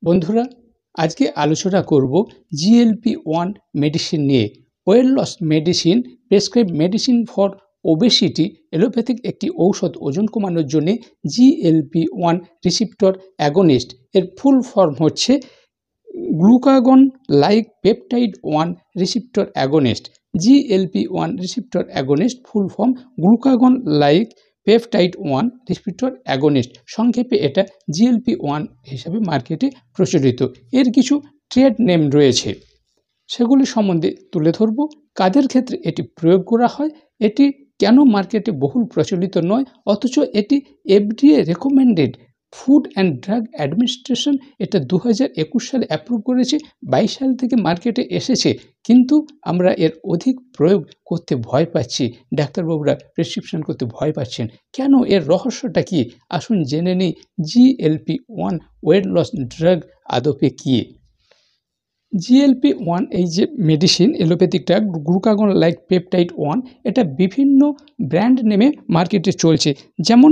বন্ধুরা, আজকে আলোচনা করব GLP-1 মেডিসিন নিয়ে। Weight loss medicine, prescribe medicine for obesity, allopathic একটি ঔষধ ওজন কমানোর জন্য। GLP-1 রিসিপ্টর অ্যাগনিস্ট এর ফুল ফর্ম হচ্ছে glucagon like peptide 1 receptor agonist. GLP-1 receptor agonist full form glucagon like peptide 1 receptor agonist. সংক্ষেপে এটা GLP-1 হিসাবে মার্কেটে প্রচলিত। এর কিছু ট্রেড নেম রয়েছে, সেগুলি সম্বন্ধে তুলে ধরব। কাদের ক্ষেত্রে এটি প্রয়োগ করা হয়, এটি কেন মার্কেটে বহুল প্রচলিত নয়, অথচ এটি FDA recommended. Food and drug administration এটা 2021 সালে অ্যাপ্রুভ করেছে, 22 সাল থেকে মার্কেটে এসেছে, কিন্তু আমরা এর অধিক প্রয়োগ করতে ভয় পাচ্ছি। ডাক্তারবাবুরা প্রেসক্রিপশন করতে ভয় পাচ্ছেন কেন, এর রহস্যটা কি? আসুন জেনে নিই GLP-1 ওয়েট লস ড্রাগ আদপে কী। GLP-1 এই যে medicine, allopathic drug glucagon like peptide 1, এটা বিভিন্ন ব্র্যান্ড নেমে মার্কেটে চলছে। যেমন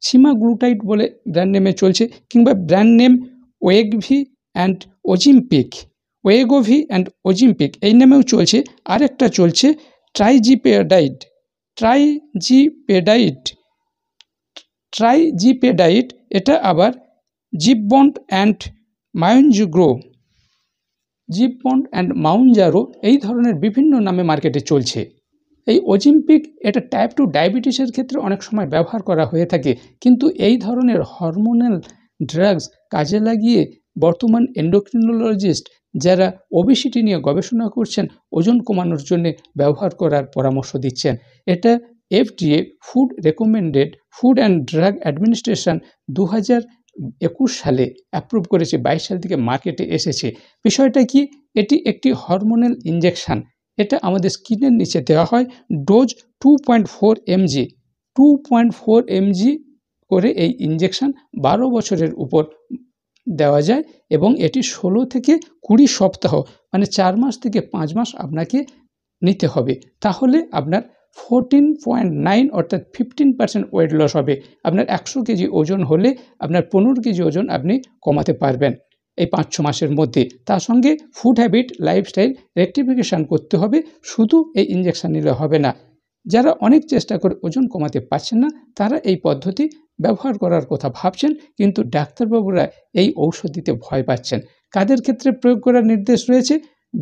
সীমাগ্লুটাইড বলে ব্র্যান্ড নেমে চলছে, কিংবা ব্র্যান্ড নেম ওয়েগভি অ্যান্ড ওজিম্পিক এই নেমেও চলছে। আরেকটা চলছে ট্রাইজিপেডাইড, এটা আবার জিপবন্ড অ্যান্ড মাউনজারো এই ধরনের বিভিন্ন নামে মার্কেটে চলছে। এই ওজিম্পিক এটা টাইপ 2 ডায়াবেটিসের ক্ষেত্রে অনেক সময় ব্যবহার করা হয়ে থাকে, কিন্তু এই ধরনের হরমোনাল ড্রাগস কাজে লাগিয়ে বর্তমান এন্ডোক্রিনোলজিস্ট যারা ওবেসিটি নিয়ে গবেষণা করছেন, ওজন কমানোর জন্য ব্যবহার করার পরামর্শ দিচ্ছেন। এটা FDA food recommended, food and drug administration 2021 সালে অ্যাপ্রুভ করেছে, 22 সাল থেকে মার্কেটে এসেছে। বিষয়টা কি? এটি একটি হরমোনাল ইনজেকশান। এটা আমাদের স্কিনের নিচে দেওয়া হয়। ডোজ 2.4 mg করে এই ইনজেকশান 12 বছরের উপর দেওয়া যায়, এবং এটি 16 থেকে 20 সপ্তাহ মানে 4 মাস থেকে 5 মাস আপনাকে নিতে হবে। তাহলে আপনার 14.9 অর্থাৎ 15% ওয়েট লস হবে। আপনার 100 কেজি ওজন হলে আপনার 15 কেজি ওজন আপনি কমাতে পারবেন এই 5-6 মাসের মধ্যে। তার সঙ্গে ফুড হ্যাবিট, লাইফস্টাইল রেকটিফিকেশান করতে হবে, শুধু এই ইনজেকশান নিলে হবে না। যারা অনেক চেষ্টা করে ওজন কমাতে পারছেন না, তারা এই পদ্ধতি ব্যবহার করার কথা ভাবছেন, কিন্তু ডাক্তারবাবুরা এই ঔষধ দিতে ভয় পাচ্ছেন। কাদের ক্ষেত্রে প্রয়োগ করার নির্দেশ রয়েছে?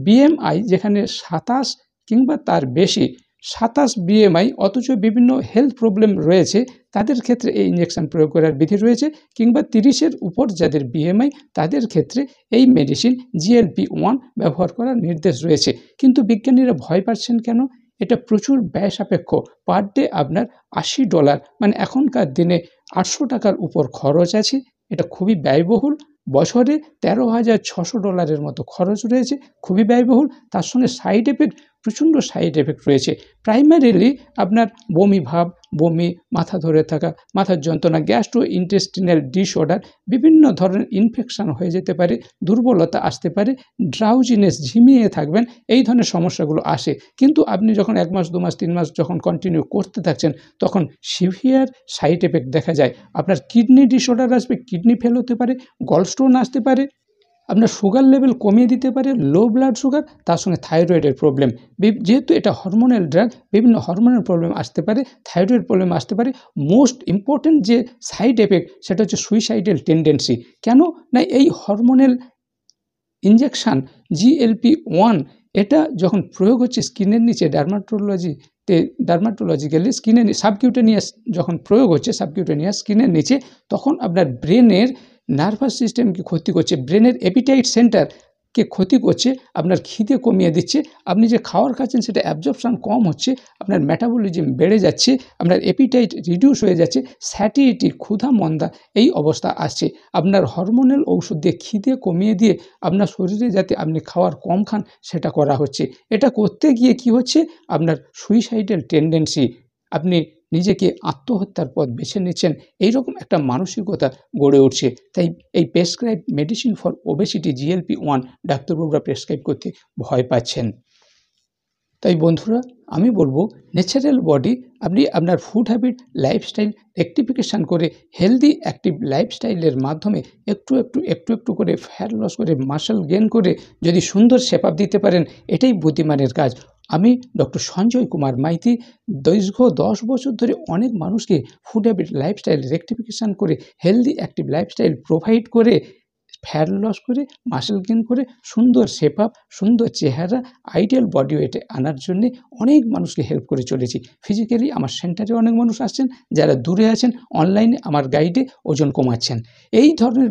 BMI যেখানে 27 কিংবা তার বেশি, 27 BMI অথচ বিভিন্ন হেলথ প্রবলেম রয়েছে, তাদের ক্ষেত্রে এই ইনজেকশন প্রয়োগ করার বিধি রয়েছে, কিংবা 30-এর উপর যাদের BMI, তাদের ক্ষেত্রে এই মেডিসিন GLP-1 ব্যবহার করার নির্দেশ রয়েছে। কিন্তু বিজ্ঞানীরা ভয় পাচ্ছেন কেন? এটা প্রচুর ব্যয় সাপেক্ষ। পার ডে আপনার $80 মানে এখনকার দিনে 800 টাকার উপর খরচ আছে। এটা খুবই ব্যয়বহুল। বছরে $13,600 মতো খরচ রয়েছে, খুবই ব্যয়বহুল। তার সঙ্গে সাইড এফেক্ট, প্রচণ্ড সাইড এফেক্ট রয়েছে। প্রাইমারিলি আপনার বমি ভাব, মাথা ধরে থাকা, মাথার যন্ত্রণা, গ্যাস্ট্রো ইন্টেস্টিনাল ডিসঅর্ডার, বিভিন্ন ধরনের ইনফেকশন হয়ে যেতে পারে, দুর্বলতা আসতে পারে, ড্রাউজিনেস, ঝিমিয়ে থাকবেন, এই ধরনের সমস্যাগুলো আসে। কিন্তু আপনি যখন 1 মাস, 2 মাস, 3 মাস যখন কন্টিনিউ করতে থাকছেন, তখন সিভিয়ার সাইড এফেক্ট দেখা যায়। আপনার কিডনি ডিসঅর্ডার আসবে, কিডনি ফেল হতে পারে, গলস্টোন আসতে পারে, আপনার সুগার লেভেল কমিয়ে দিতে পারে, লো ব্লাড সুগার, তার সঙ্গে থাইরয়েডের প্রবলেম। যেহেতু এটা হরমোনাল ড্রাগ, বিভিন্ন হরমোনাল প্রবলেম আসতে পারে, থাইরয়েড প্রবলেম আসতে পারে। মোস্ট ইম্পর্ট্যান্ট যে সাইড এফেক্ট, সেটা হচ্ছে সুইসাইডাল টেন্ডেন্সি। কেন না, এই হরমোনাল ইনজেকশান GLP-1 এটা যখন প্রয়োগ হচ্ছে স্কিনের নিচে, ডার্মাটোলজিক্যালি স্কিনের সাবকিউটেনিয়াস যখন প্রয়োগ হচ্ছে, সাবকিউটেনিয়াস স্কিনের নিচে, তখন আপনার ব্রেনের নার্ভাস সিস্টেমকে ক্ষতি করছে, ব্রেনের অ্যাপিটাইট সেন্টারকে ক্ষতি করছে, আপনার খিদে কমিয়ে দিচ্ছে, আপনি যে খাবার খাচ্ছেন সেটা অ্যাবজর্পশন কম হচ্ছে, আপনার মেটাবলিজম বেড়ে যাচ্ছে, আপনার অ্যাপিটাইট রিডিউস হয়ে যাচ্ছে, স্যাটিটি, ক্ষুধা মন্দা এই অবস্থা আসছে। আপনার হরমোনাল ঔষধ দিয়ে খিদে কমিয়ে দিয়ে আপনার শরীরে যাতে আপনি খাওয়ার কম খান, সেটা করা হচ্ছে। এটা করতে গিয়ে কি হচ্ছে? আপনার সুইসাইডাল টেন্ডেন্সি, আপনি নিজেকে আত্মহত্যার পথ বেছে নিচ্ছেন, এইরকম একটা মানসিকতা গড়ে উঠছে। তাই এই prescribe medicine for obesity GLP-1 ডাক্তারবাবুরা প্রেসক্রাইব করতে ভয় পাচ্ছেন। তাই বন্ধুরা, আমি বলবো ন্যাচারাল বডি আপনি আপনার ফুড হ্যাবিট লাইফস্টাইল রেকটিফিকেশান করে হেলদি অ্যাক্টিভ লাইফস্টাইলের মাধ্যমে একটু করে ফ্যাট লস করে মাসল গেন করে যদি সুন্দর শেপ আপ দিতে পারেন, এটাই বুদ্ধিমানের কাজ। আমি ডক্টর সঞ্জয় কুমার মাইতি দীর্ঘ 10 বছর ধরে অনেক মানুষকে ফুড হ্যাবিট লাইফস্টাইল রেকটিফিকেশান করে হেলদি অ্যাক্টিভ লাইফস্টাইল প্রোভাইড করে ফ্যাট লস করে মাসল গেইন করে সুন্দর শেপ আপ, সুন্দর চেহারা, আইডিয়াল বডি ওয়েটে আনার জন্যে অনেক মানুষকে হেল্প করে চলেছি। ফিজিক্যালি আমার সেন্টারে অনেক মানুষ আসছেন, যারা দূরে আছেন অনলাইনে আমার গাইডে ওজন কমাচ্ছেন। এই ধরনের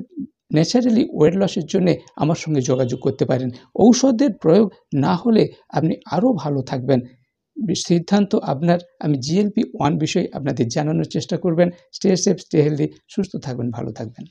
ন্যাচারালি ওয়েট লসের জন্যে আমার সঙ্গে যোগাযোগ করতে পারেন। ঔষধের প্রয়োগ না হলে আপনি আরও ভালো থাকবেন। সিদ্ধান্ত আপনার। আমি GLP-1 বিষয়ে আপনাদের জানানোর চেষ্টা করবেন। স্টে সেফ, স্টে হেলদি, সুস্থ থাকবেন, ভালো থাকবেন।